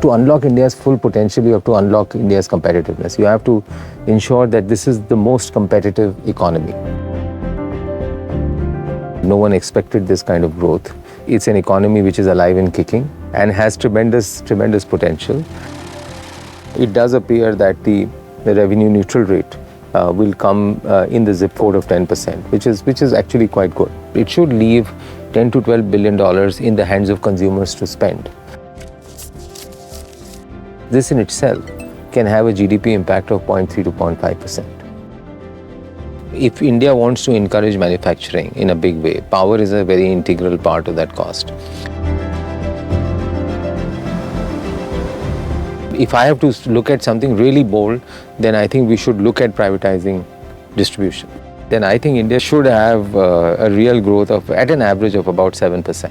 To unlock India's full potential, you have to unlock India's competitiveness. You have to ensure that this is the most competitive economy. No one expected this kind of growth. It's an economy which is alive and kicking and has tremendous potential. It does appear that the revenue neutral rate will come in the zip code of 10%, which is actually quite good. It should leave $10 to $12 billion in the hands of consumers to spend. This in itself can have a GDP impact of 0.3 to 0.5%. If India wants to encourage manufacturing in a big way, power is a very integral part of that cost. If I have to look at something really bold, then I think we should look at privatizing distribution. Then I think India should have a real growth of at an average of about 7%.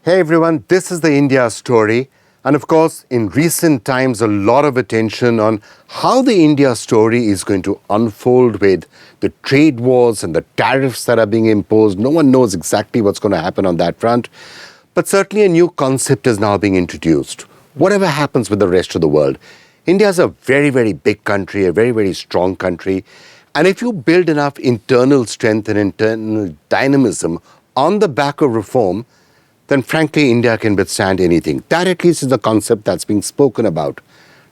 Hey everyone, this is the India story. And of course, in recent times, a lot of attention on how the India story is going to unfold with the trade wars and the tariffs that are being imposed. No one knows exactly what's going to happen on that front. But certainly a new concept is now being introduced. Whatever happens with the rest of the world, India is a very, very big country, a very, very strong country. And if you build enough internal strength and internal dynamism on the back of reform, then frankly, India can withstand anything. That at least is the concept that's being spoken about.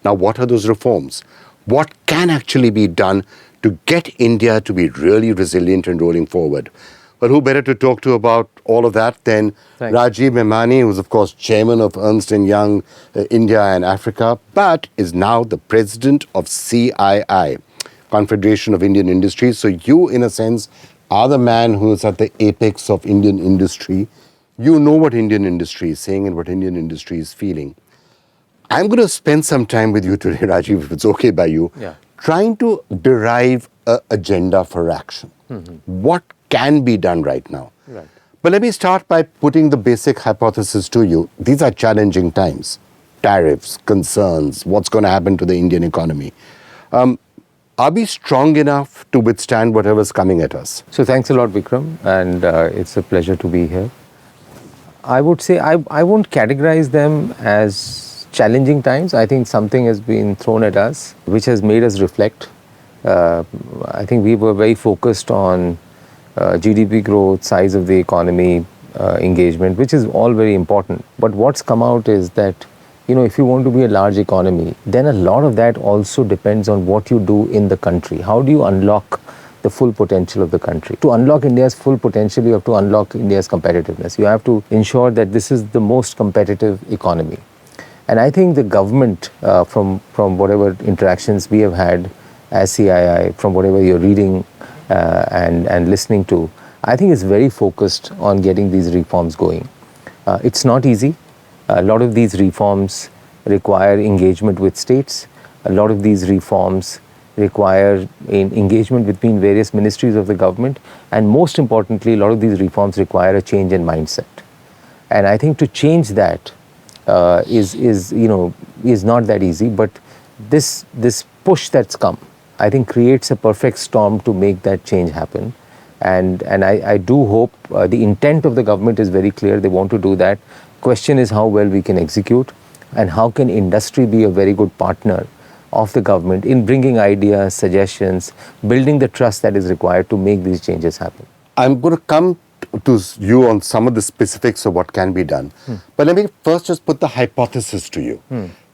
Now, what are those reforms? What can actually be done to get India to be really resilient and rolling forward? Well, who better to talk to about all of that than Rajiv Memani, who's of course chairman of Ernst & Young India and Africa, but is now the president of CII, Confederation of Indian Industries. So you, in a sense, are the man who is at the apex of Indian industry. You know what Indian industry is saying and what Indian industry is feeling. I'm going to spend some time with you today, Rajiv, if it's okay by you, trying to derive an agenda for action. What can be done right now? But let me start by putting the basic hypothesis to you. These are challenging times. Tariffs, concerns, what's going to happen to the Indian economy. Are we strong enough to withstand whatever's coming at us? So thanks a lot, Vikram, and it's a pleasure to be here. I would say I won't categorize them as challenging times. I think something has been thrown at us which has made us reflect. I think we were very focused on GDP growth, size of the economy, engagement, which is all very important. But what's come out is that, you know, if you want to be a large economy, then a lot of that also depends on what you do in the country. How do you unlock the full potential of the country? To unlock India's full potential, you have to unlock India's competitiveness. You have to ensure that this is the most competitive economy. And I think the government, from whatever interactions we have had as CII, from whatever you're reading and listening to, I think is very focused on getting these reforms going. It's not easy. A lot of these reforms require engagement with states. A lot of these reforms require engagement between various ministries of the government, and most importantly, a lot of these reforms require a change in mindset. And I think to change that is not that easy. But this push that's come, I think, creates a perfect storm to make that change happen. And I do hope the intent of the government is very clear. They want to do that. Question is how well we can execute, and how can industry be a very good partner of the government in bringing ideas, suggestions, building the trust that is required to make these changes happen. I'm going to come to you on some of the specifics of what can be done. But let me first just put the hypothesis to you.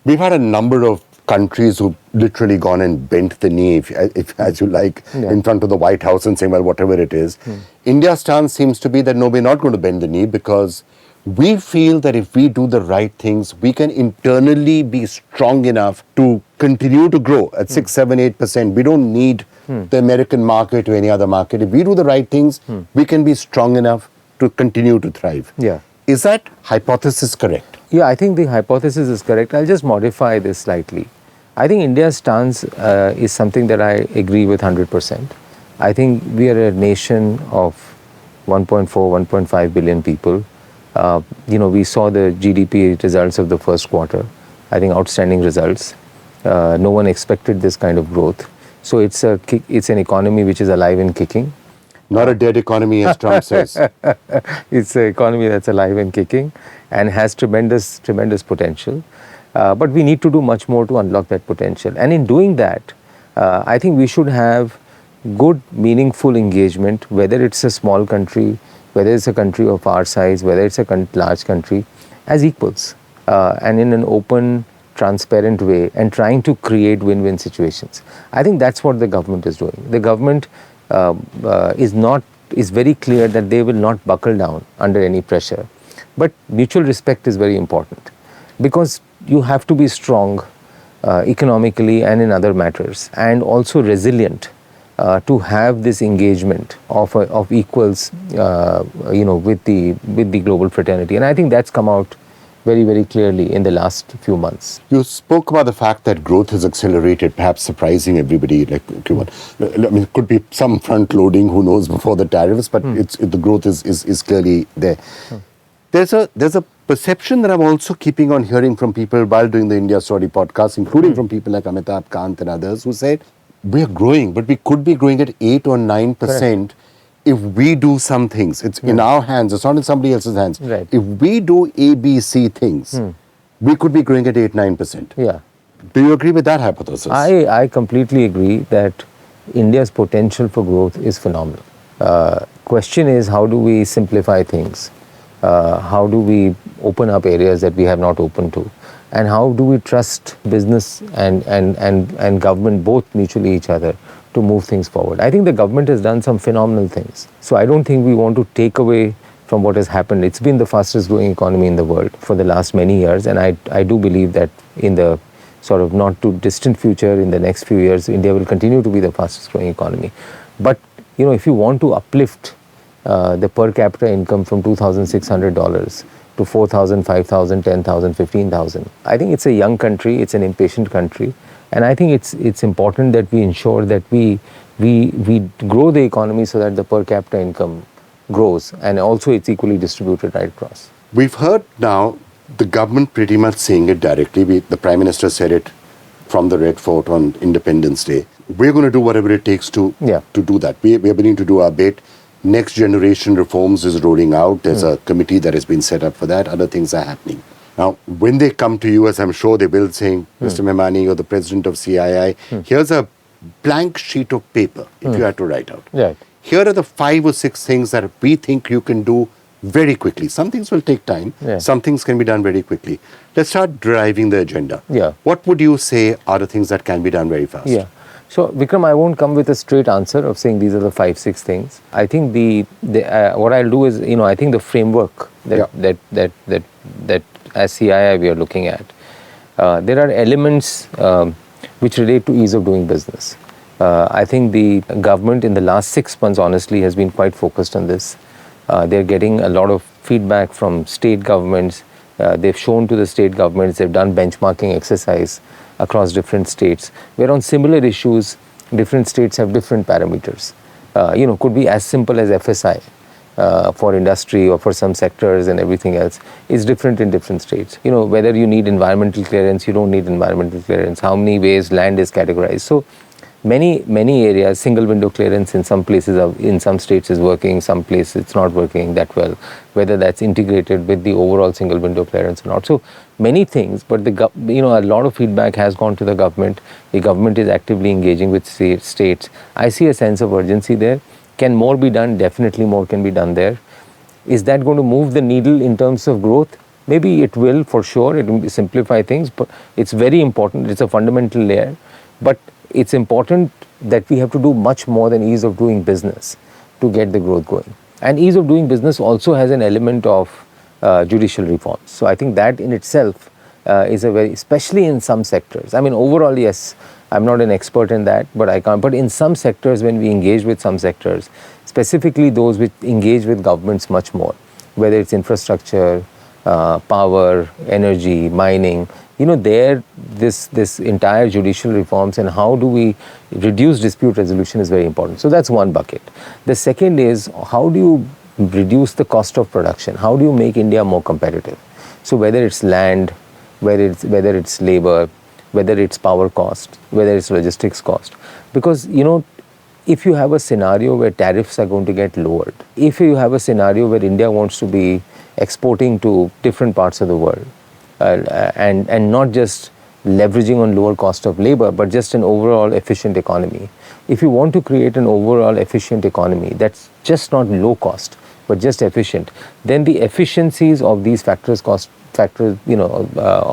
We've had a number of countries who've literally gone and bent the knee, if as you like, in front of the White House and saying, well, whatever it is. India's stance seems to be that no, we're not going to bend the knee, because we feel that if we do the right things, we can internally be strong enough to continue to grow at 6, 7, 8%. We don't need the American market or any other market. If we do the right things, we can be strong enough to continue to thrive. Is that hypothesis correct? Yeah, I think the hypothesis is correct. I'll just modify this slightly. I think India's stance is something that I agree with 100%. I think we are a nation of 1.4, 1.5 billion people. We saw the GDP results of the first quarter. I think outstanding results. No one expected this kind of growth. So it's an economy which is alive and kicking. Not a dead economy, as Trump says. It's an economy that's alive and kicking and has tremendous potential. But we need to do much more to unlock that potential. And in doing that, I think we should have good, meaningful engagement, whether it's a small country, whether it's a country of our size, whether it's a large country, as equals, and in an open, transparent way, and trying to create win-win situations. I think that's what the government is doing. The government is very clear that they will not buckle down under any pressure. But mutual respect is very important, because you have to be strong economically and in other matters, and also resilient to have this engagement of equals, with the global fraternity. And I think that's come out very, very clearly in the last few months. You spoke about the fact that growth has accelerated, perhaps surprising everybody. Like, it could be some front loading, who knows, before the tariffs, but the growth is clearly there. There's a perception that I'm also keeping on hearing from people while doing the India Story podcast, including from people like Amitabh Kant and others, who said, we're growing, but we could be growing at 8 or 9%. Correct. If we do some things. It's in our hands, it's not in somebody else's hands. Right. If we do A, B, C things, we could be growing at 8, 9%. Yeah. Do you agree with that hypothesis? I completely agree that India's potential for growth is phenomenal. Question is, how do we simplify things? How do we open up areas that we have not opened to? And how do we trust business and government both mutually each other to move things forward? I think the government has done some phenomenal things. So I don't think we want to take away from what has happened. It's been the fastest growing economy in the world for the last many years, and I do believe that in the sort of not too distant future, in the next few years, India will continue to be the fastest growing economy. But if you want to uplift the per capita income from $2,600 to $4,000, $5,000, $10,000, $15,000, I think it's a young country, it's an impatient country. And I think it's important that we ensure that we grow the economy so that the per capita income grows, and also it's equally distributed right across. We've heard now the government pretty much saying it directly. The Prime Minister said it from the Red Fort on Independence Day. We're going to do whatever it takes to do that. We're willing to do our bit. Next generation reforms is rolling out. There's a committee that has been set up for that. Other things are happening. Now, when they come to you, as I'm sure they will, saying, Mr. Memani, you're the president of CII, here's a blank sheet of paper, if you had to write out. Right. Here are the 5 or 6 things that we think you can do very quickly. Some things will take time. Yeah. Some things can be done very quickly. Let's start driving the agenda. Yeah. What would you say are the things that can be done very fast? Yeah. So, Vikram, I won't come with a straight answer of saying these are the 5, 6 things. I think what I'll do is, I think the framework that as CII we are looking at, there are elements which relate to ease of doing business. I think the government in the last 6 months, honestly, has been quite focused on this. They're getting a lot of feedback from state governments. They've shown to the state governments, they've done benchmarking exercise across different states, where on similar issues, different states have different parameters. Could be as simple as FSI for industry or for some sectors and everything else is different in different states. Whether you need environmental clearance, you don't need environmental clearance, how many ways land is categorized. So many areas, single window clearance in some places, in some states is working, some places it's not working that well, whether that's integrated with the overall single window clearance or not. So many things, but a lot of feedback has gone to the government. The government is actively engaging with states. I see a sense of urgency there. Can more be done? Definitely more can be done there. Is that going to move the needle in terms of growth? Maybe it will, for sure. It will simplify things, but it's very important. It's a fundamental layer. But it's important that we have to do much more than ease of doing business to get the growth going. And ease of doing business also has an element of judicial reforms. So I think that in itself is especially in some sectors. I mean, overall, yes, I'm not an expert in that, but I can't. But in some sectors, when we engage with some sectors, specifically those which engage with governments much more, whether it's infrastructure, power, energy, mining, this entire judicial reforms and how do we reduce dispute resolution is very important. So that's one bucket. The second is, how do you reduce the cost of production? How do you make India more competitive? So whether it's land, whether it's labor, whether it's power cost, whether it's logistics cost. Because, if you have a scenario where tariffs are going to get lowered, if you have a scenario where India wants to be exporting to different parts of the world, and not just leveraging on lower cost of labor, but just an overall efficient economy. If you want to create an overall efficient economy that's just not low cost, but just efficient, then the efficiencies of these factors of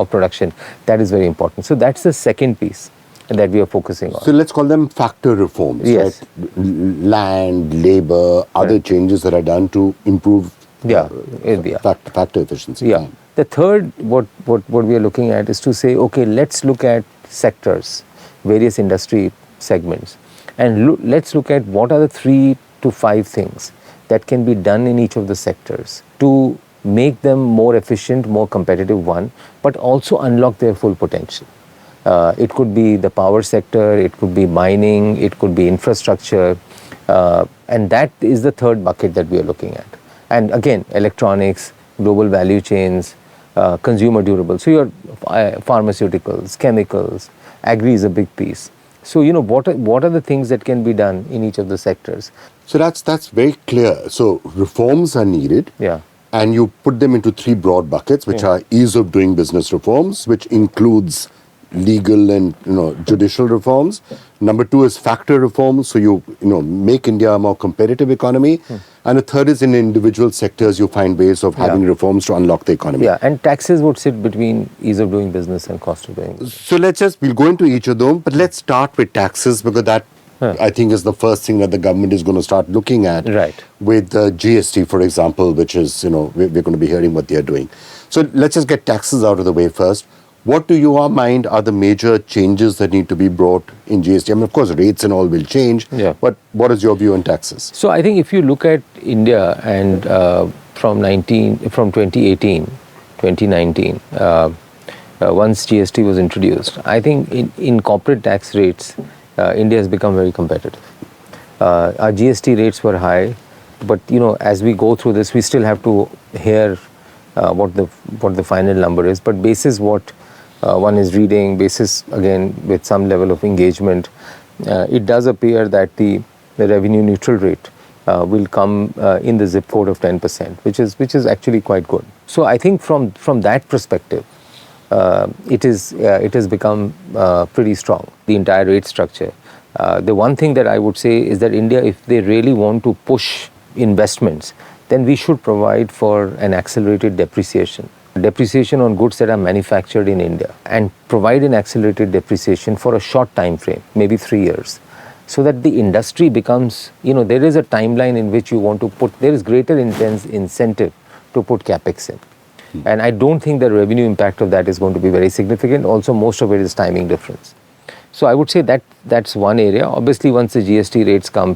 production, that is very important. So that's the second piece that we are focusing on. So let's call them factor reforms, yes. right? Land, labor, other changes that are done to improve factor efficiency. Yeah. The third, what we are looking at is to say, okay, let's look at sectors, various industry segments, and let's look at what are the 3 to 5 things that can be done in each of the sectors to make them more efficient, more competitive, one, but also unlock their full potential. It could be the power sector, it could be mining, it could be infrastructure, and that is the third bucket that we are looking at. And again, electronics, global value chains, consumer durables. So your pharmaceuticals, chemicals, agri is a big piece. So, what are the things that can be done in each of the sectors? So that's very clear. So reforms are needed. Yeah. And you put them into 3 broad buckets, which are ease of doing business reforms, which includes legal and judicial reforms. Number 2 is factor reforms, so you make India a more competitive economy. And the third is in individual sectors you find ways of having reforms to unlock the economy. Yeah, and taxes would sit between ease of doing business and cost of doing business. So we'll go into each of them, but let's start with taxes, because that I think is the first thing that the government is going to start looking at. Right. With GST, for example, which is, we're going to be hearing what they're doing. So let's just get taxes out of the way first. What to your mind are the major changes that need to be brought in GST? I mean, of course, rates and all will change, but what is your view on taxes? So I think if you look at India and from 2018, 2019, once GST was introduced, I think in corporate tax rates, India has become very competitive. Our GST rates were high, but as we go through this, we still have to hear what the final number is. But basis what one is reading, basis again with some level of engagement, it does appear that the revenue neutral rate will come in the zip code of 10%, which is actually quite good. So I think from that perspective, it has become pretty strong, the entire rate structure. The one thing that I would say is that India, if they really want to push investments, then we should provide for an accelerated depreciation on goods that are manufactured in India, and provide an accelerated depreciation for a short time frame, maybe 3 years, so that the industry becomes, there is a timeline in which you want to put, there is greater incentive to put capex in. And I don't think the revenue impact of that is going to be very significant. Also, most of it is timing difference. So I would say that that's one area. Obviously, once the GST rates come,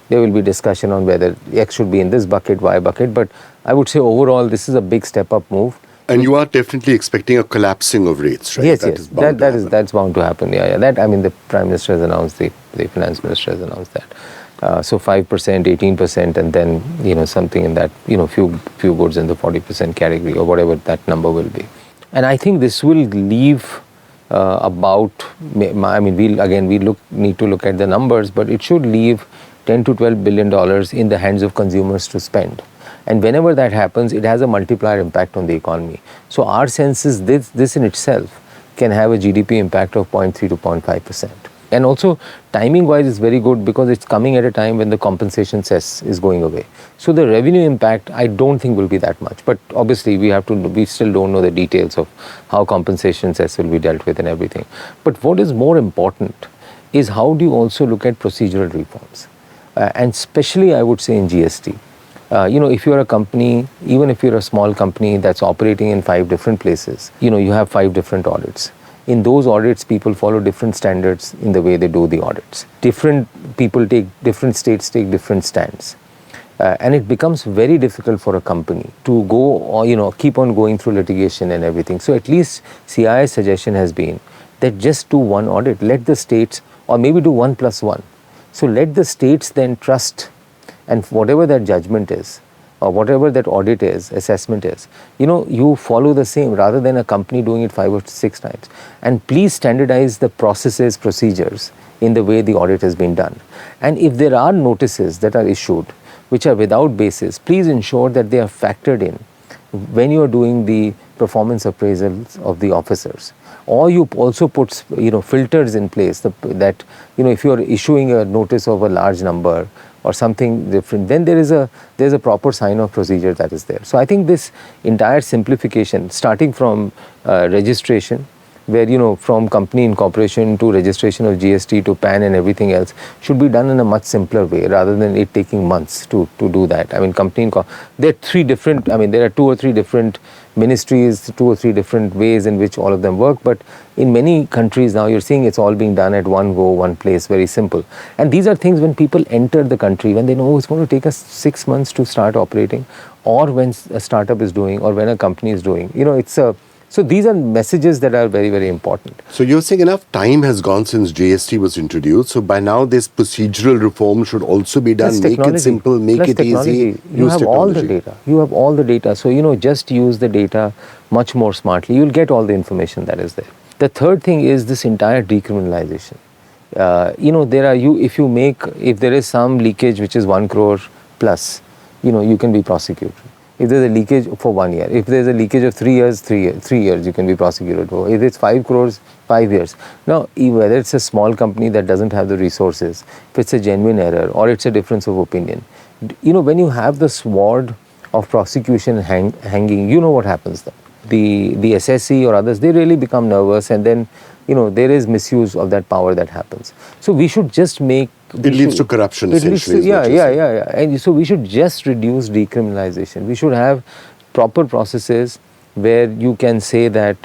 there will be discussion on whether X should be in this bucket, Y bucket. But I would say overall, this is a big step up move. And you are definitely expecting a collapsing of rates, right? Yes, that's bound to happen. Yeah. That, I mean, the Prime Minister has announced, the Finance Minister has announced that. So 5%, 18%, and then something in that few goods in the 40% category, or whatever that number will be. And I think this will leave about, I mean, we need to look at the numbers, but it should leave $10 to $12 billion in the hands of consumers to spend. And whenever that happens, it has a multiplier impact on the economy. So our sense is this in itself can have a GDP impact of 0.3 to 0.5%. And also, timing-wise, is very good because it's coming at a time when the compensation cess is going away. So the revenue impact, I don't think will be that much. But obviously, we still don't know the details of how compensation cess will be dealt with and everything. But what is more important is how do you also look at procedural reforms? And especially, I would say, in GST. If you're a company, even if you're a small company that's operating in 5 different places, you have 5 different audits. In those audits, people follow different standards in the way they do the audits. Different states take different stands. And it becomes very difficult for a company to go, or, keep on going through litigation and everything. So at least CII's suggestion has been that just do one audit. Let the states, or maybe do 1+1. So let the states then trust, and whatever that judgment is, or whatever that audit is, assessment is, you follow the same rather than a company doing it 5 or 6 times. And please standardize the processes, procedures in the way the audit has been done. And if there are notices that are issued which are without basis, please ensure that they are factored in when you are doing the performance appraisals of the officers. Or you also put filters in place that if you are issuing a notice of a large number or something different, then there's a proper sign-off procedure that is there. So I think this entire simplification, starting from registration, where from company incorporation to registration of GST to PAN and everything else, should be done in a much simpler way rather than it taking months to do that. I mean, there are 2 or 3 different ministries, 2 or 3 different ways in which all of them work, but in many countries now you're seeing it's all being done at one go, one place, very simple. And these are things when people enter the country, when they know it's going to take us 6 months to start operating, or when a startup is doing, or when a company is doing, so these are messages that are very, very important. So you're saying enough time has gone since GST was introduced. So by now this procedural reform should also be done. Make it simple, make it easy. You have all the data. You have all the data. So, just use the data much more smartly. You'll get all the information that is there. The third thing is this entire decriminalization. If there is some leakage which is 1 crore plus, you can be prosecuted. If there's a leakage for 1 year, if there's a leakage of 3 years, 3 years, you can be prosecuted for. If it's 5 crores, 5 years. Now, whether it's a small company that doesn't have the resources, if it's a genuine error or it's a difference of opinion, when you have the sword of prosecution hanging, you know what happens then. The SSE or others, they really become nervous, and then there is misuse of that power that happens. So we should just make... It leads to corruption, essentially. Yeah. And so we should just reduce decriminalization. We should have proper processes where you can say that,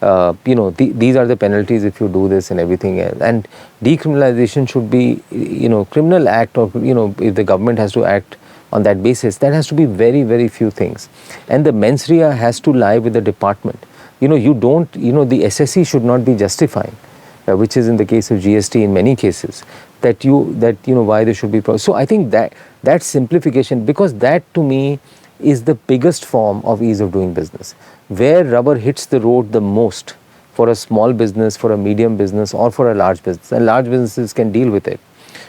these are the penalties if you do this and everything else. And decriminalization should be, criminal act, or, if the government has to act on that basis, that has to be very, very few things. And the mens rea has to lie with the department. The SSE should not be justifying, which is in the case of GST in many cases, why there should be. So I think that simplification, because that to me is the biggest form of ease of doing business, where rubber hits the road the most for a small business, for a medium business, or for a large business. And large businesses can deal with it.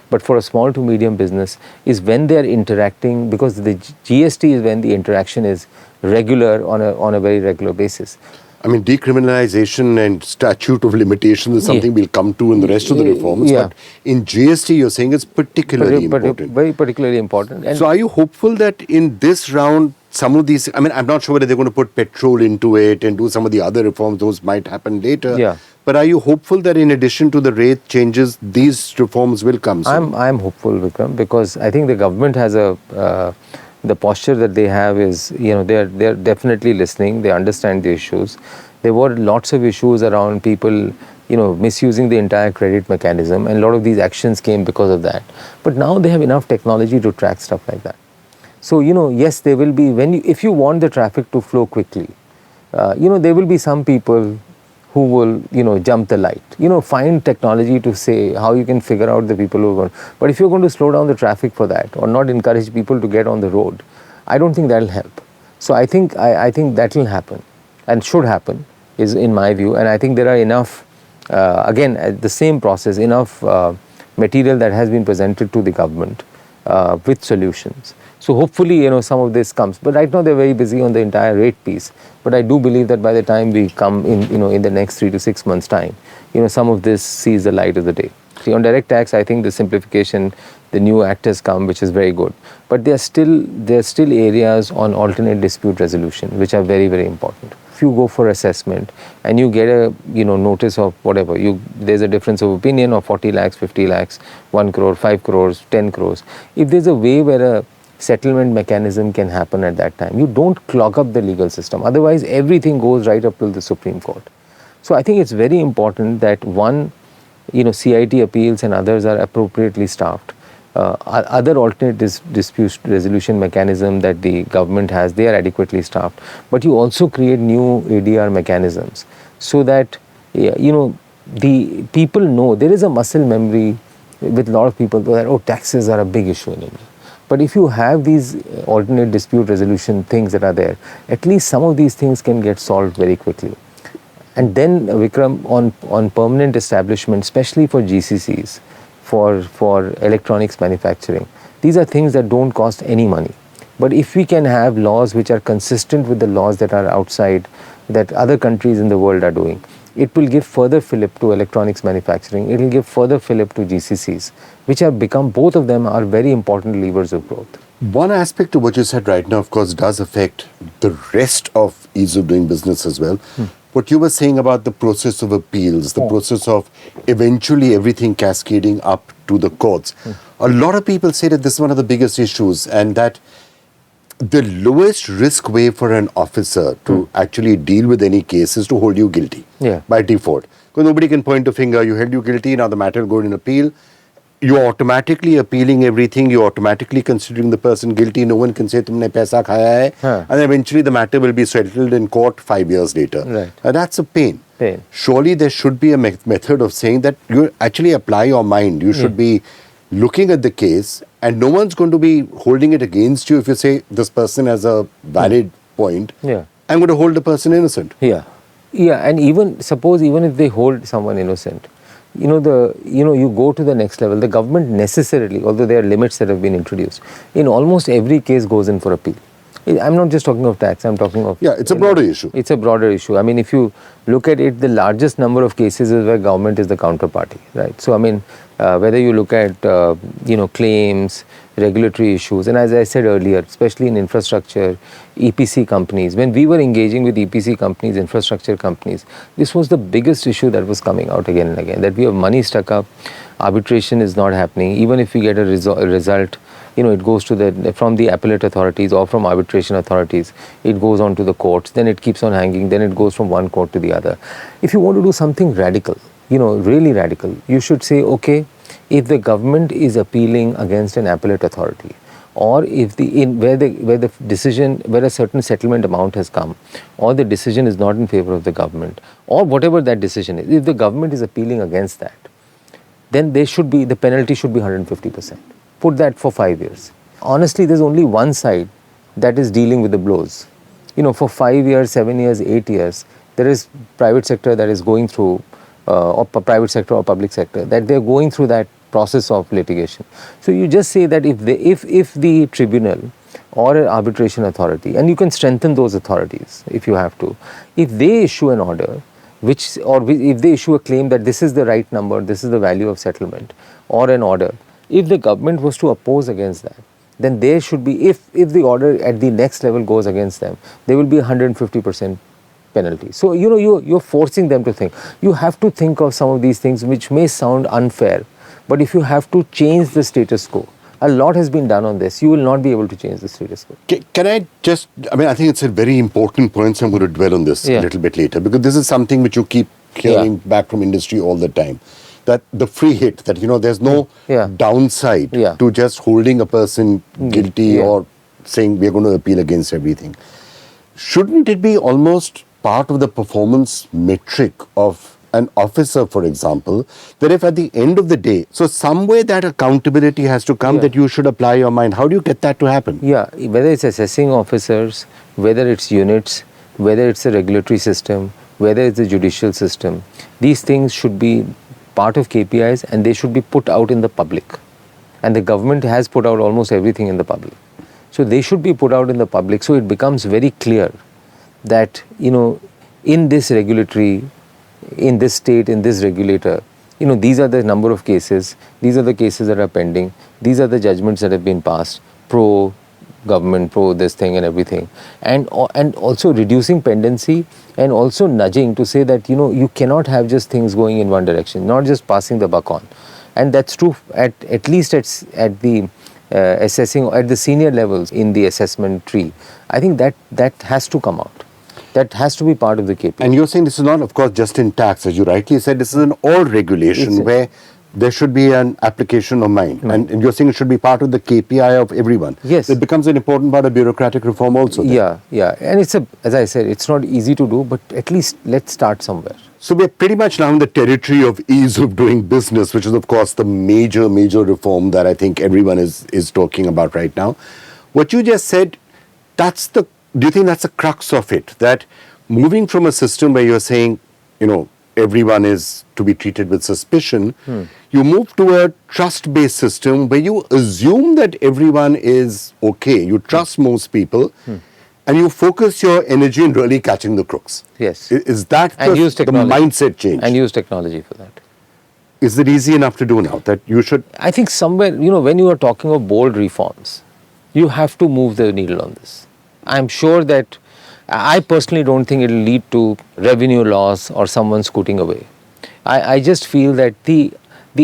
But for a small to medium business is when they are interacting, because the GST is when the interaction is regular on a very regular basis. I mean, decriminalization and statute of limitations is something we'll come to in the rest of the reforms. Yeah. But in GST, you're saying it's particularly important. Very particularly important. And so are you hopeful that in this round, some of these, I'm not sure whether they're going to put petrol into it and do some of the other reforms, those might happen later. Yeah. But are you hopeful that in addition to the rate changes, these reforms will come soon? I'm hopeful, Vikram, because I think the government has the posture that they have is, they're definitely listening. They understand the issues. There were lots of issues around people, misusing the entire credit mechanism, and a lot of these actions came because of that. But now they have enough technology to track stuff like that. So, yes, there will be, if you want the traffic to flow quickly, there will be some people who will, jump the light. Find technology to say how you can figure out the people who are going. But if you're going to slow down the traffic for that, or not encourage people to get on the road, I don't think that'll help. So I think that will happen, and should happen, is in my view. And I think there are enough, again, the same process, enough material that has been presented to the government with solutions. So hopefully, some of this comes. But right now they're very busy on the entire rate piece. But I do believe that by the time we come in, in the next 3 to 6 months' time, some of this sees the light of the day. See, on direct tax, I think the simplification, the new act has come, which is very good. But there are still areas on alternate dispute resolution, which are very, very important. If you go for assessment and you get a notice of whatever, there's a difference of opinion of 40 lakhs, 50 lakhs, 1 crore, 5 crores, 10 crores. If there's a way where a settlement mechanism can happen at that time, you don't clog up the legal system. Otherwise, everything goes right up till the Supreme Court. So I think it's very important that one, CIT appeals and others are appropriately staffed. Other alternate dispute resolution mechanism that the government has, they are adequately staffed. But you also create new ADR mechanisms so that, the people know, there is a muscle memory with a lot of people that, taxes are a big issue in India. But if you have these alternate dispute resolution things that are there, at least some of these things can get solved very quickly. And then, Vikram, on permanent establishment, especially for GCCs, for electronics manufacturing, these are things that don't cost any money. But if we can have laws which are consistent with the laws that are outside, that other countries in the world are doing, it will give further fillip to electronics manufacturing. It will give further fillip to GCCs, which have become, both of them are very important levers of growth. One aspect of what you said right now, of course, does affect the rest of ease of doing business as well. What you were saying about the process of appeals, the process of eventually everything cascading up to the courts. A lot of people say that this is one of the biggest issues, and that the lowest risk way for an officer to actually deal with any case is to hold you guilty by default. Because nobody can point a finger, you held you guilty, now the matter will go in appeal. You're automatically appealing everything, you're automatically considering the person guilty, no one can say tumne paisa khaya hai, and eventually the matter will be settled in court 5 years later. Right. That's a pain. Surely there should be a method of saying that you actually apply your mind. You should be looking at the case, and no one's going to be holding it against you if you say this person has a valid point. I'm going to hold the person innocent. And even suppose even if they hold someone innocent, you go to the next level. The government necessarily, although there are limits that have been introduced, in almost every case goes in for appeal. I'm not just talking of tax, I'm talking of... it's a broader issue. It's a broader issue. I mean, if you look at it, the largest number of cases is where government is the counterparty, right? So, I mean, whether you look at, claims, regulatory issues, and as I said earlier, especially in infrastructure, EPC companies, when we were engaging with EPC companies, infrastructure companies, this was the biggest issue that was coming out again and again, that we have money stuck up, arbitration is not happening, even if we get a result, it goes to from the appellate authorities or from arbitration authorities, it goes on to the courts, then it keeps on hanging, then it goes from one court to the other. If you want to do something radical, really radical, you should say, okay, if the government is appealing against an appellate authority, or if where a certain settlement amount has come, or the decision is not in favor of the government, or whatever that decision is, if the government is appealing against that, then the penalty should be 150%. Put that for 5 years. Honestly, there's only one side that is dealing with the blows. For 5 years, 7 years, 8 years, there is private sector that is going through, or private sector or public sector, that they're going through that process of litigation. So you just say that if the tribunal or an arbitration authority, and you can strengthen those authorities if you have to, if they issue an order, if they issue a claim that this is the right number, this is the value of settlement, or an order, if the government was to oppose against that, then there should be, if the order at the next level goes against them, there will be 150% penalty. So, you're forcing them to think. You have to think of some of these things which may sound unfair, but if you have to change the status quo, a lot has been done on this, you will not be able to change the status quo. Can I think it's a very important point, so I'm going to dwell on this a little bit later, because this is something which you keep hearing back from industry all the time. That the free hit, that there's no downside to just holding a person guilty or saying we're going to appeal against everything. Shouldn't it be almost part of the performance metric of an officer, for example, that if at the end of the day, so some way that accountability has to come, that you should apply your mind. How do you get that to happen? Whether it's assessing officers, whether it's units, whether it's a regulatory system, whether it's the judicial system, these things should be part of KPIs, and they should be put out in the public. And the government has put out almost everything in the public. So they should be put out in the public, so it becomes very clear that, in this regulatory, in this state, in this regulator, these are the number of cases, these are the cases that are pending, these are the judgments that have been passed, pro government, pro this thing and everything. And also reducing pendency, and also nudging to say that, you cannot have just things going in one direction, not just passing the buck on. And that's true at least at the assessing, at the senior levels in the assessment tree. I think that has to come out. That has to be part of the KPI. And you're saying this is not, of course, just in tax, as you rightly said, this is in all regulation where there should be an application of mine. And you're saying it should be part of the KPI of everyone. Yes. It becomes an important part of bureaucratic reform also. Then. Yeah. And as I said, it's not easy to do, but at least let's start somewhere. So we're pretty much now in the territory of ease of doing business, which is, of course, the major reform that I think everyone is talking about right now. What you just said, do you think that's the crux of it? That moving from a system where you're saying, everyone is to be treated with suspicion, you move to a trust-based system where you assume that everyone is okay. You trust most people, and you focus your energy in really catching the crooks. Yes. Is that the mindset change? And use technology for that. Is it easy enough to do now that you should? I think somewhere, when you are talking of bold reforms, you have to move the needle on this. I'm sure that I personally don't think it will lead to revenue loss or someone scooting away. I just feel that the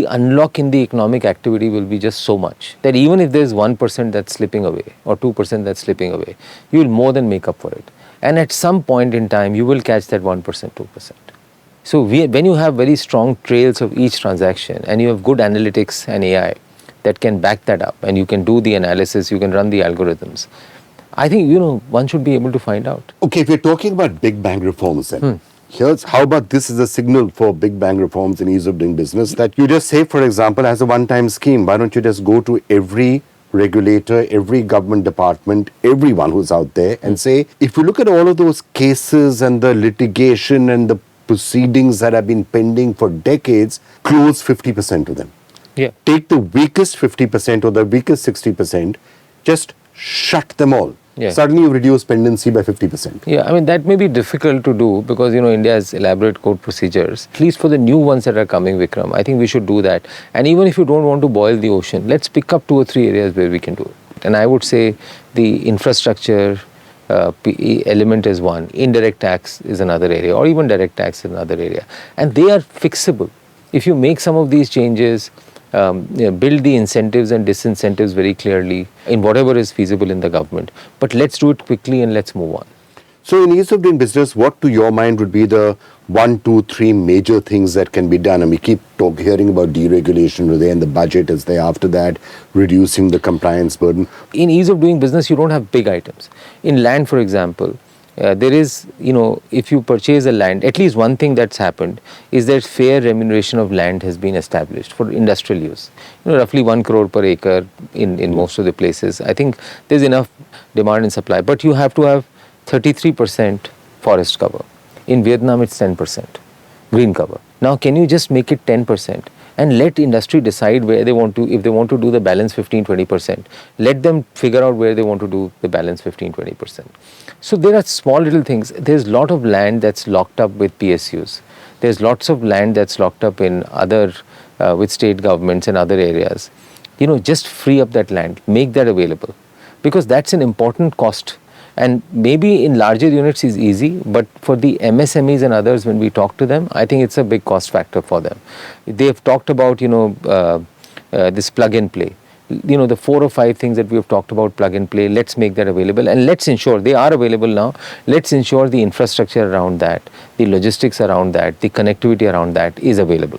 unlock in the economic activity will be just so much that even if there's 1% that's slipping away or 2% that's slipping away, you will more than make up for it. And at some point in time, you will catch that 1%, 2%. So when you have very strong trails of each transaction and you have good analytics and AI that can back that up and you can do the analysis, you can run the algorithms, I think, one should be able to find out. Okay, if you're talking about big bang reforms then, how about this is a signal for big bang reforms and ease of doing business, that you just say, for example, as a one-time scheme, why don't you just go to every regulator, every government department, everyone who's out there and say, if you look at all of those cases and the litigation and the proceedings that have been pending for decades, close 50% of them. Yeah. Take the weakest 50% or the weakest 60%, just shut them all. Yeah. Suddenly you reduce pendency by 50%. Yeah, that may be difficult to do because, India has elaborate court procedures. At least for the new ones that are coming, Vikram, I think we should do that. And even if you don't want to boil the ocean, let's pick up 2 or 3 areas where we can do it. And I would say the infrastructure element is one, indirect tax is another area, or even direct tax is another area. And they are fixable. If you make some of these changes, build the incentives and disincentives very clearly in whatever is feasible in the government. But let's do it quickly and let's move on. So in ease of doing business, what to your mind would be the 1, 2, 3 major things that can be done? And we keep hearing about deregulation today, and the budget is there after that, reducing the compliance burden. In ease of doing business, you don't have big items. In land, for example, there is, if you purchase a land, at least one thing that's happened is that fair remuneration of land has been established for industrial use. Roughly 1 crore per acre in most of the places. I think there's enough demand and supply, but you have to have 33% forest cover. In Vietnam, it's 10% green cover. Now, can you just make it 10% and let industry decide where they want to, if they want to do the balance 15-20%, let them figure out where they want to do the balance 15-20%. So there are small little things. There's a lot of land that's locked up with PSUs. There's lots of land that's locked up in other, with state governments and other areas. Just free up that land, make that available, because that's an important cost. And maybe in larger units is easy, but for the MSMEs and others, when we talk to them, I think it's a big cost factor for them. They've talked about, this plug and play. The 4 or 5 things that we have talked about, plug and play, let's make that available and let's ensure they are available now. Let's ensure the infrastructure around that, the logistics around that, the connectivity around that is available.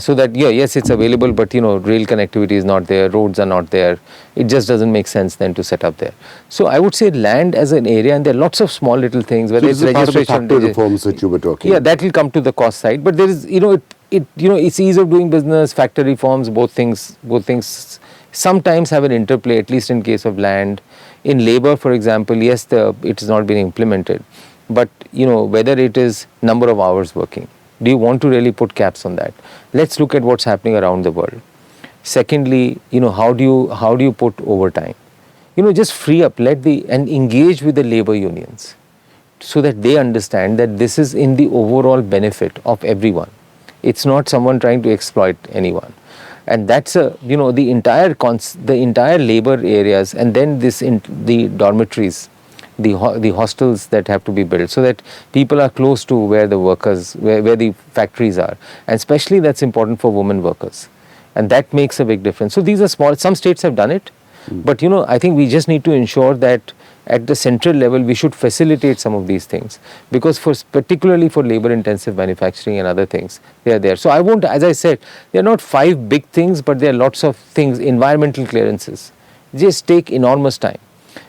So that, yes, it's available, but rail connectivity is not there, roads are not there. It just doesn't make sense then to set up there. So I would say land as an area, and there are lots of small little things, whether it's registration, part of the factor reforms that you were talking. Yeah, that will come to the cost side, but there is, it's ease of doing business, factor reforms, both things sometimes have an interplay, at least in case of land. In labor, for example, yes, it has not been implemented, but whether it is number of hours working. Do you want to really put caps on that? Let's look at what's happening around the world. Secondly, how do you put overtime? Just free up, and engage with the labor unions so that they understand that this is in the overall benefit of everyone. It's not someone trying to exploit anyone. And that's the entire labor areas, and then the dormitories, the hostels that have to be built so that people are close to where the workers, where the factories are. And especially that's important for women workers. And that makes a big difference. So these are small, some states have done it, but I think we just need to ensure that at the central level, we should facilitate some of these things, because particularly for labor-intensive manufacturing and other things, they are there. So I won't, as I said, they are not 5 big things, but there are lots of things. Environmental clearances just take enormous time.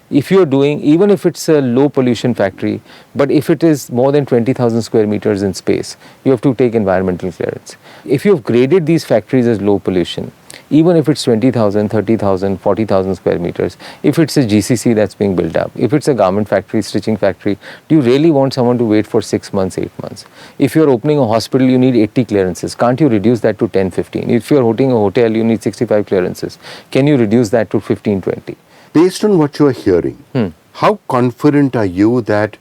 If you are doing, even if it's a low pollution factory, but if it is more than 20,000 square meters in space, you have to take environmental clearance. If you have graded these factories as low pollution, even if it's 20,000, 30,000, 40,000 square meters, if it's a GCC that's being built up, if it's a garment factory, stitching factory, do you really want someone to wait for 6 months, 8 months? If you're opening a hospital, you need 80 clearances. Can't you reduce that to 10, 15? If you're opening a hotel, you need 65 clearances. Can you reduce that to 15, 20? Based on what you are hearing, how confident are you that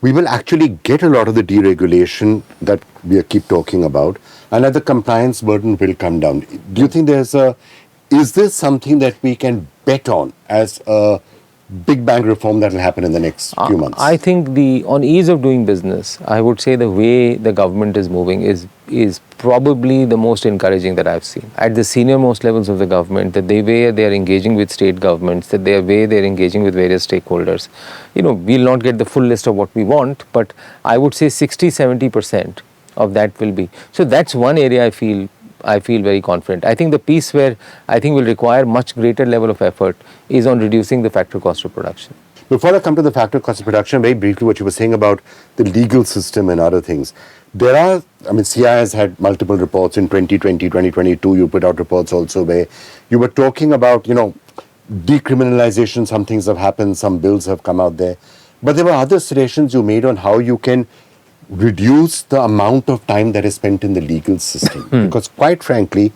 we will actually get a lot of the deregulation that we keep talking about, and that the compliance burden will come down? Do you think is this something that we can bet on as a big bang reform that will happen in the next few months? I think on ease of doing business, I would say the way the government is moving is probably the most encouraging that I've seen. At the senior most levels of the government, that the way they are engaging with state governments, that the way they're engaging with various stakeholders, we'll not get the full list of what we want, but I would say 60-70% of that will be. So that's one area I feel very confident. I think the piece where I think will require much greater level of effort is on reducing the factor cost of production. Before I come to the factor cost of production, very briefly what you were saying about the legal system and other things. CII has had multiple reports in 2020, 2022. You put out reports also where you were talking about, decriminalization. Some things have happened, some bills have come out there. But there were other suggestions you made on how you can reduce the amount of time that is spent in the legal system. Because quite frankly,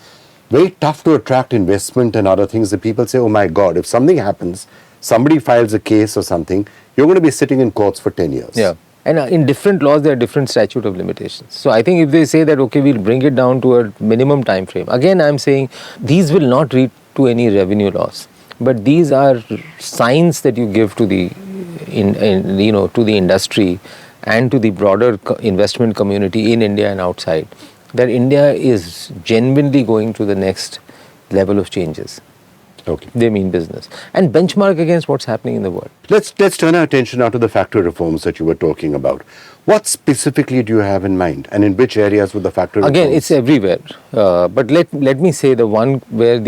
very tough to attract investment and other things. The people say, oh my God, if something happens, somebody files a case or something, you're going to be sitting in courts for 10 years. Yeah. And in different laws, there are different statute of limitations. So I think if they say that, okay, we'll bring it down to a minimum time frame. Again, I'm saying these will not lead to any revenue loss. But these are signs that you give to the, to the industry and to the broader investment community in India and outside, that India is genuinely going to the next level of changes. Okay. They mean business. And benchmark against what's happening in the world. Let's turn our attention now to the factor reforms that you were talking about. What specifically do you have in mind, and in which areas would the factor reforms? Again, it's everywhere. But let me say the one where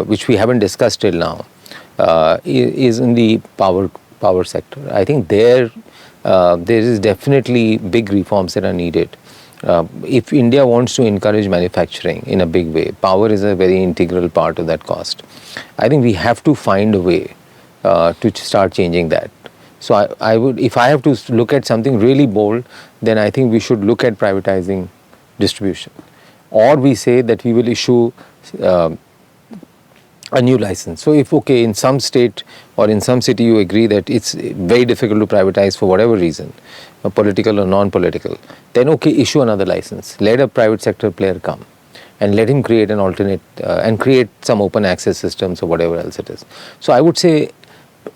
which we haven't discussed till now is in the power sector. I think there is definitely big reforms that are needed. If India wants to encourage manufacturing in a big way, power is a very integral part of that cost. I think we have to find a way to start changing that. So I would, if I have to look at something really bold, then I think we should look at privatizing distribution. Or we say that we will issue a new license. So if, okay, in some state or in some city you agree that it's very difficult to privatize for whatever reason, political or non-political, then okay, issue another license. Let a private sector player come and let him create an alternate and create some open access systems or whatever else it is. So I would say,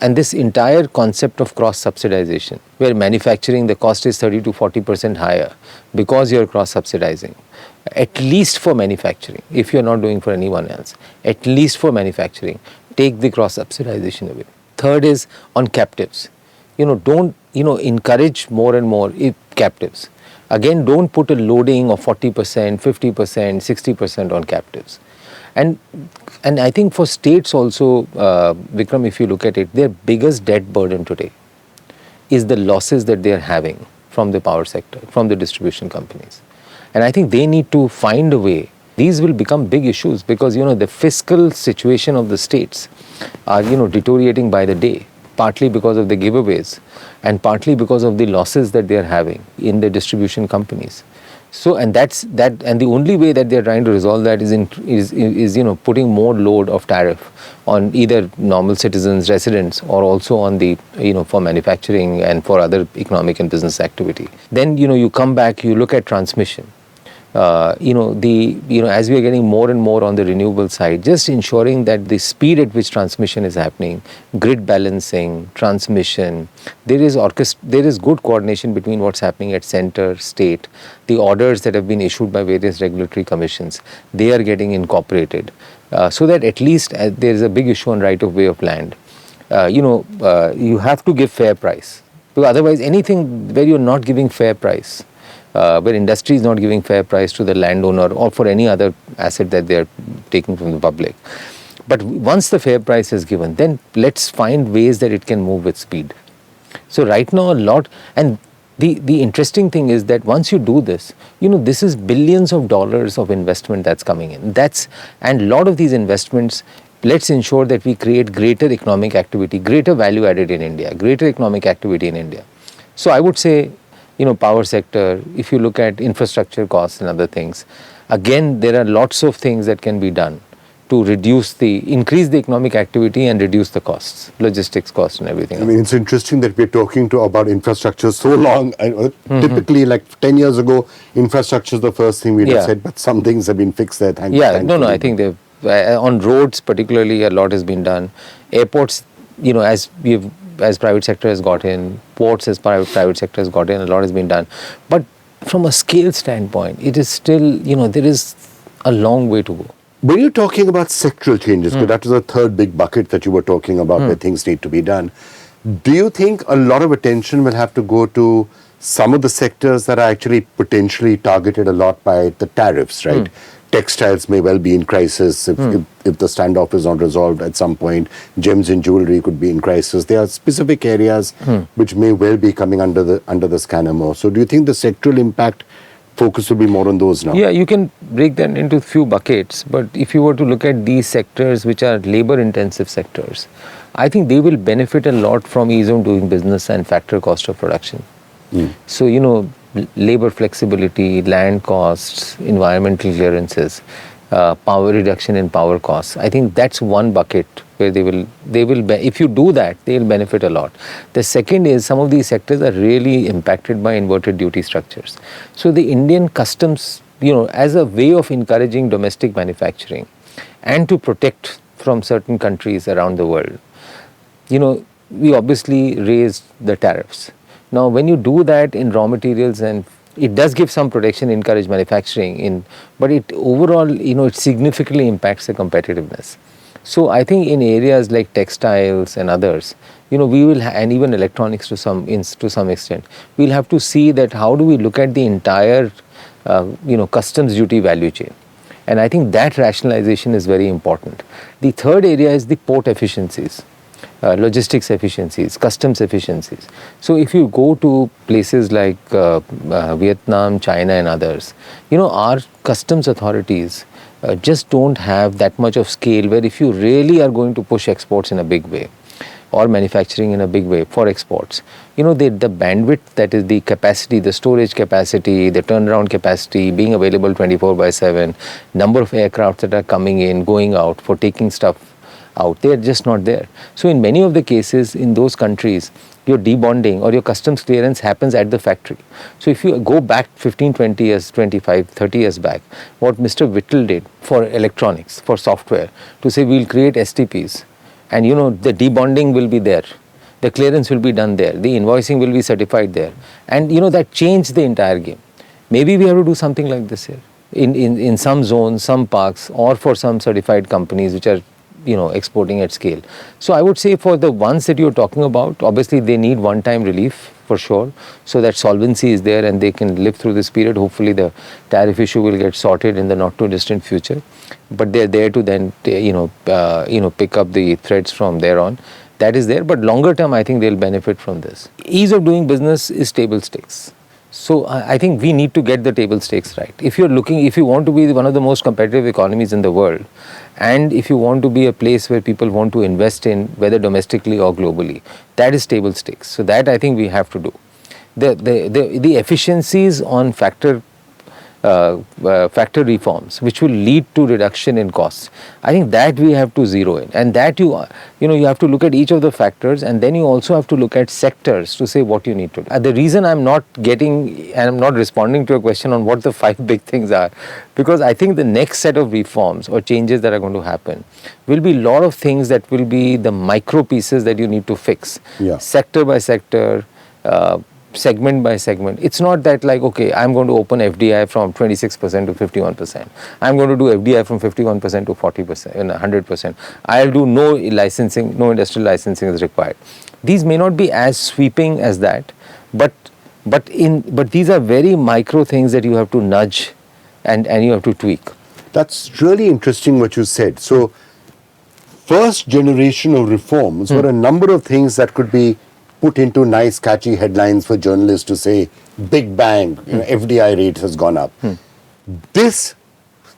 and this entire concept of cross-subsidization, where manufacturing, the cost is 30 to 40% higher because you're cross-subsidizing, at least for manufacturing, if you're not doing for anyone else, at least for manufacturing, take the cross-subsidization away. Third is on captives. Don't, encourage more and more captives. Again, don't put a loading of 40%, 50%, 60% on captives. And I think for states also, Vikram, if you look at it, their biggest debt burden today is the losses that they are having from the power sector, from the distribution companies. And I think they need to find a way. These will become big issues because, the fiscal situation of the states are, deteriorating by the day, partly because of the giveaways and partly because of the losses that they are having in the distribution companies. So, and the only way that they are trying to resolve that is putting more load of tariff on either normal citizens, residents, or also on the, for manufacturing and for other economic and business activity. Then, you come back, you look at transmission. As we are getting more and more on the renewable side, just ensuring that the speed at which transmission is happening, grid balancing, transmission, there is good coordination between what's happening at center, state, the orders that have been issued by various regulatory commissions, they are getting incorporated so that at least there is a big issue on right of way of land. you have to give fair price. Because otherwise, anything where you're not giving fair price, where industry is not giving fair price to the landowner or for any other asset that they're taking from the public. But once the fair price is given, then let's find ways that it can move with speed. So right now, and the interesting thing is that once you do this, this is billions of dollars of investment that's coming in. And a lot of these investments, let's ensure that we create greater economic activity, greater value added in India, greater economic activity in India. So I would say, power sector, if you look at infrastructure costs and other things, again, there are lots of things that can be done to increase the economic activity and reduce the costs, logistics costs and everything. I mean, it's interesting that we're talking about infrastructure so long. Typically, like 10 years ago, infrastructure is the first thing we'd have said, but some things have been fixed there. No, I think on roads particularly, a lot has been done. Airports, as private sector has got in, ports as private sector has got in, a lot has been done. But from a scale standpoint, it is still, there is a long way to go. When you're talking about sectoral changes, because that was the third big bucket that you were talking about where things need to be done, do you think a lot of attention will have to go to some of the sectors that are actually potentially targeted a lot by the tariffs, right? Textiles may well be in crisis if the standoff is not resolved at some point. Gems and jewelry could be in crisis. There are specific areas which may well be coming under the scanner more. So do you think the sectoral impact focus will be more on those now? Yeah, you can break that into a few buckets, but if you were to look at these sectors which are labor-intensive sectors, I think they will benefit a lot from ease of doing business and factor cost of production. So, labor flexibility, land costs, environmental clearances, power reduction in power costs. I think that's one bucket where if you do that, they'll benefit a lot. The second is some of these sectors are really impacted by inverted duty structures. So the Indian customs, as a way of encouraging domestic manufacturing and to protect from certain countries around the world, we obviously raised the tariffs. Now, when you do that in raw materials, and it does give some protection, encourage manufacturing, but it overall, it significantly impacts the competitiveness. So I think in areas like textiles and others, we will, and even electronics to some extent, we'll have to see that how do we look at the entire, customs duty value chain. And I think that rationalization is very important. The third area is the port efficiencies. Logistics efficiencies, customs efficiencies. So if you go to places like Vietnam, China and others, our customs authorities just don't have that much of scale where if you really are going to push exports in a big way or manufacturing in a big way for exports, the bandwidth, that is the capacity, the storage capacity, the turnaround capacity, being available 24/7, number of aircraft that are coming in, going out for taking stuff out, they are just not there. So in many of the cases in those countries, your debonding or your customs clearance happens at the factory. So if you go back 15, 20 years, 25, 30 years back, what Mr. Whittle did for electronics, for software, to say we'll create STPs and the debonding will be there, the clearance will be done there, the invoicing will be certified there, and that changed the entire game. Maybe we have to do something like this here in some zones, some parks, or for some certified companies which are exporting at scale. So I would say for the ones that you're talking about, obviously they need one-time relief for sure, so that solvency is there and they can live through this period. Hopefully the tariff issue will get sorted in the not too distant future, but they're there to then pick up the threads from there on. That is there, but longer term I think they'll benefit from this. Ease of doing business is table stakes. So I think we need to get the table stakes right. If you want to be one of the most competitive economies in the world, and if you want to be a place where people want to invest in, whether domestically or globally, that is table stakes. So that I think we have to do. The efficiencies on factor reforms, which will lead to reduction in costs, I think that we have to zero in, and that you have to look at each of the factors, and then you also have to look at sectors to say what you need to do. The reason I'm not responding to a question on what the 5 big things are, because I think the next set of reforms or changes that are going to happen will be a lot of things that will be the micro pieces that you need to fix, sector by sector, segment by segment. It's not that like, okay, I'm going to open FDI from 26% to 51%. I'm going to do FDI from 51% to 40% and 100%. I'll do no licensing, no industrial licensing is required. These may not be as sweeping as that, but these are very micro things that you have to nudge and you have to tweak. That's really interesting what you said. So, first generation of reforms were a number of things that could be put into nice catchy headlines for journalists to say, big bang, FDI rate has gone up. This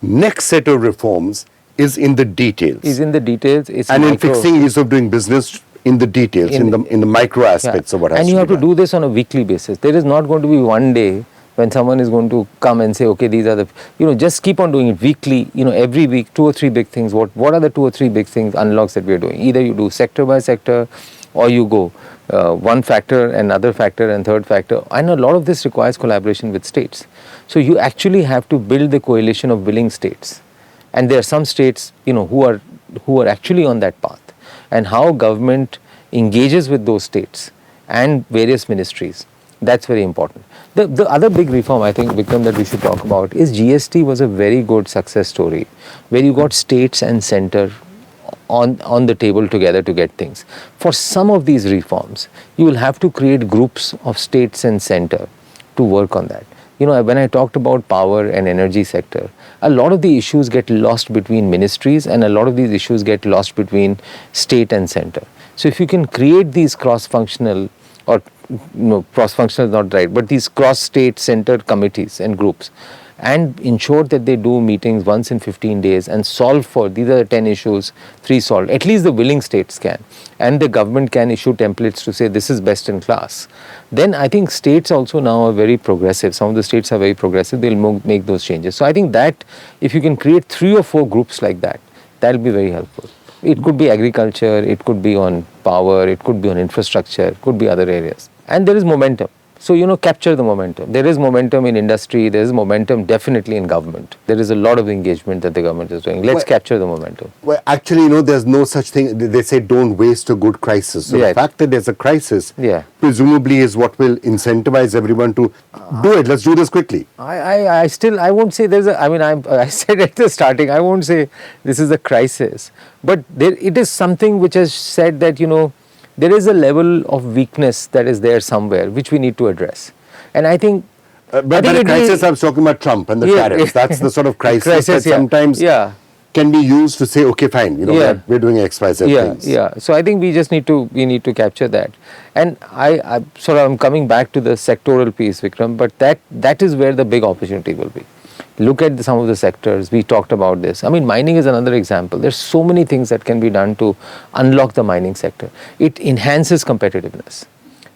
next set of reforms is in the details. It's and in fixing ease of doing business in the details, in the micro aspects of what has to be done. And you have to do this on a weekly basis. There is not going to be one day when someone is going to come and say, okay, these are the, just keep on doing it weekly, every week, 2 or 3 big things. What are the 2 or 3 big things, unlocks that we are doing? Either you do sector by sector, or you go one factor, another factor, and third factor. And a lot of this requires collaboration with states. So you actually have to build the coalition of willing states. And there are some states, who are actually on that path. And how government engages with those states and various ministries, that's very important. The other big reform, I think, Vikram, that we should talk about is GST was a very good success story where you got states and center on the table together to get things. For some of these reforms, you will have to create groups of states and center to work on that. When I talked about power and energy sector, a lot of the issues get lost between ministries and a lot of these issues get lost between state and center. So if you can create these cross-functional, or cross-functional is not right, but these cross-state center committees and groups, and ensure that they do meetings once in 15 days and solve for, these are the 10 issues, 3 solved. At least the willing states can. And the government can issue templates to say this is best in class. Then I think states also now are very progressive. Some of the states are very progressive. They'll make those changes. So I think that if you can create 3 or 4 groups like that, that'll be very helpful. It could be agriculture, it could be on power, it could be on infrastructure, it could be other areas. And there is momentum. So, capture the momentum. There is momentum in industry, there is momentum definitely in government. There is a lot of engagement that the government is doing. Let's capture the momentum. Well, actually, there's no such thing. They say don't waste a good crisis. So the fact that there's a crisis, presumably is what will incentivize everyone to do it. Let's do this quickly. I won't say there's I said at the starting, I won't say this is a crisis. But it is something which has said that, there is a level of weakness that is there somewhere which we need to address. And I think... But the crisis, I was talking about Trump and the tariffs. That's the sort of crisis that sometimes can be used to say, okay, fine, we're doing X, Y, Z things. Yeah. So I think we need to capture that. And I'm coming back to the sectoral piece, Vikram, but that is where the big opportunity will be. Look at some of the sectors. We talked about this. Mining is another example. There's so many things that can be done to unlock the mining sector. It enhances competitiveness.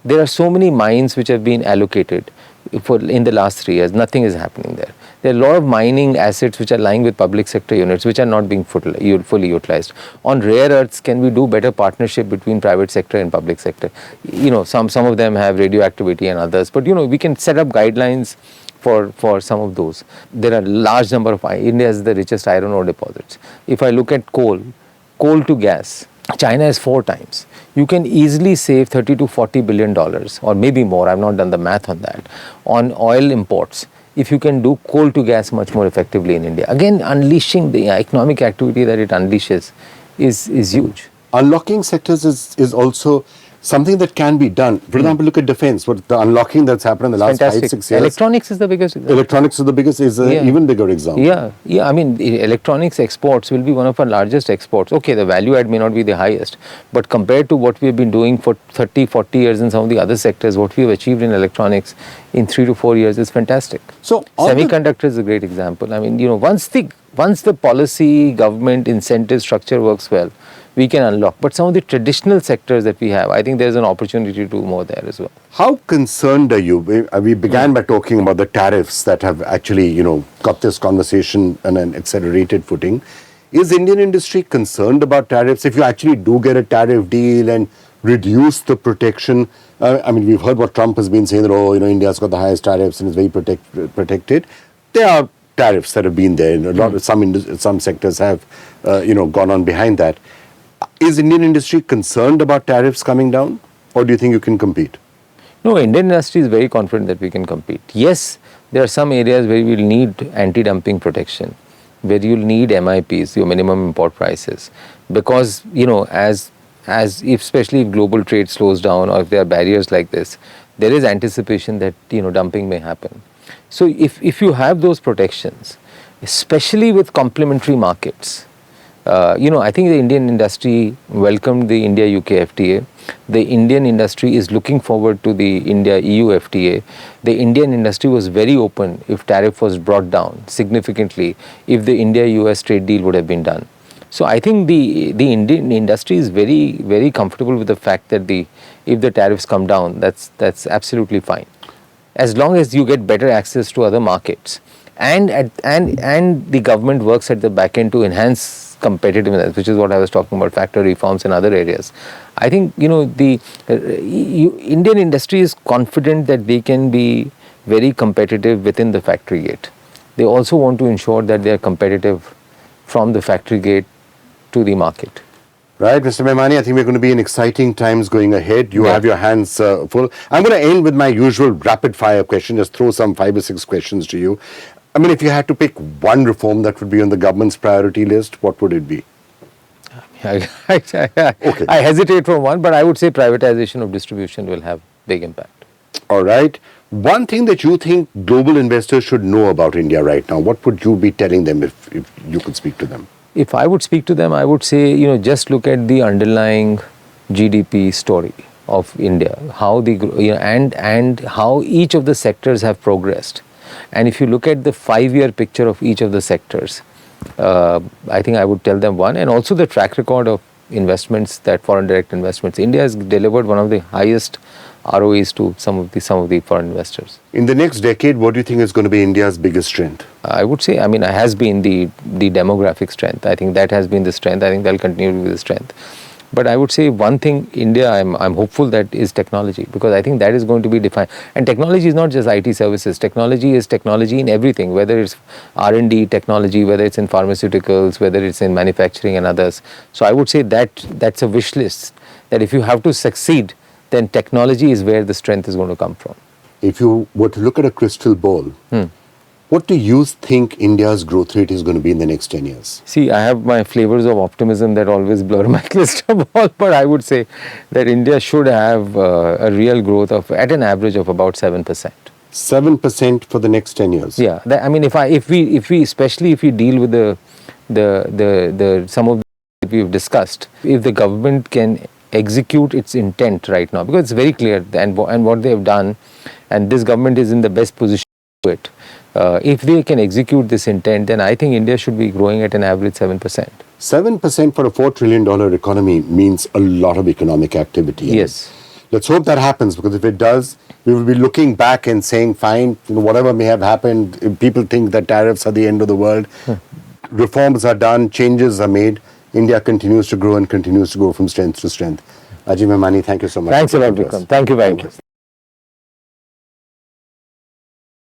There are so many mines which have been allocated in the last 3 years. Nothing is happening there. There are a lot of mining assets which are lying with public sector units which are not being fully utilized. On rare earths, can we do better partnership between private sector and public sector? Some of them have radioactivity and others. But we can set up guidelines for some of those. There are a large number of, India is the richest iron ore deposits. If I look at coal to gas, China is 4 times. You can easily save $30 to $40 billion or maybe more, I've not done the math on that, on oil imports if you can do coal to gas much more effectively in India. Again, unleashing the economic activity that it unleashes is huge. Unlocking sectors is also something that can be done. For example, look at defense, what the unlocking that's happened in the last 5-6 years. Electronics is the biggest example. Electronics is the biggest, even bigger example. Yeah. Electronics exports will be one of our largest exports. Okay, the value add may not be the highest, but compared to what we've been doing for 30, 40 years in some of the other sectors, what we've achieved in electronics in 3 to 4 years is fantastic. So semiconductor is a great example. Once the policy, government, incentive structure works well, we can unlock. But some of the traditional sectors that we have, I think there's an opportunity to do more there as well. How concerned are you? We began by talking about the tariffs that have actually, got this conversation on an accelerated footing. Is Indian industry concerned about tariffs? If you actually do get a tariff deal and reduce the protection, we've heard what Trump has been saying that, India's got the highest tariffs and is very protected. There are tariffs that have been there. Some sectors have, gone on behind that. Is Indian industry concerned about tariffs coming down, or do you think you can compete? No, Indian industry is very confident that we can compete. Yes, there are some areas where we will need anti-dumping protection, where you'll need MIPs, your minimum import prices, because as if, especially if global trade slows down or if there are barriers like this, there is anticipation that dumping may happen. So if you have those protections, especially with complementary markets, I think the Indian industry welcomed the India-UK FTA. The Indian industry is looking forward to the India-EU FTA. The Indian industry was very open if tariff was brought down significantly, if the India-US trade deal would have been done. So I think the Indian industry is very, very comfortable with the fact that if the tariffs come down, that's absolutely fine, as long as you get better access to other markets, and the government works at the back end to enhance competitiveness, which is what I was talking about, factory reforms in other areas. I think the Indian industry is confident that they can be very competitive within the factory gate. They also want to ensure that they are competitive from the factory gate to the market. Right, Mr. Memani, I think we're going to be in exciting times going ahead. You have your hands full. I'm going to end with my usual rapid fire question, just throw some 5 or 6 questions to you. I mean, if you had to pick one reform that would be on the government's priority list, what would it be? I hesitate for one, but I would say privatization of distribution will have big impact. All right. One thing that you think global investors should know about India right now, what would you be telling them if you could speak to them? If I would speak to them, I would say, just look at the underlying GDP story of India, how and how each of the sectors have progressed. And if you look at the 5-year picture of each of the sectors, I think I would tell them one, and also the track record of investments, that foreign direct investments. India has delivered one of the highest ROEs to some of the foreign investors. In the next decade, what do you think is going to be India's biggest strength? I would say, it has been the demographic strength. I think that has been the strength. I think that will continue to be the strength. But I would say one thing, India, I'm hopeful that is technology, because I think that is going to be defined. And technology is not just IT services. Technology is technology in everything, whether it's R&D technology, whether it's in pharmaceuticals, whether it's in manufacturing and others. So I would say that's a wish list, that if you have to succeed, then technology is where the strength is going to come from. If you were to look at a crystal ball, what do you think India's growth rate is going to be in the next 10 years? See, I have my flavors of optimism that always blur my crystal ball, but I would say that India should have a real growth of, at an average of about 7%. 7% for the next 10 years? Yeah, if we especially if we deal with the some of that we've discussed, if the government can execute its intent right now, because it's very clear and what they have done, and this government is in the best position to do it. If they can execute this intent, then I think India should be growing at an average 7%. 7% for a $4 trillion economy means a lot of economic activity. Yes. Let's hope that happens, because if it does, we will be looking back and saying, fine, whatever may have happened, if people think that tariffs are the end of the world, reforms are done, changes are made, India continues to grow and continues to go from strength to strength. Rajiv, Memani, thank you so much. Thanks a lot, Vikram. Thank you very much.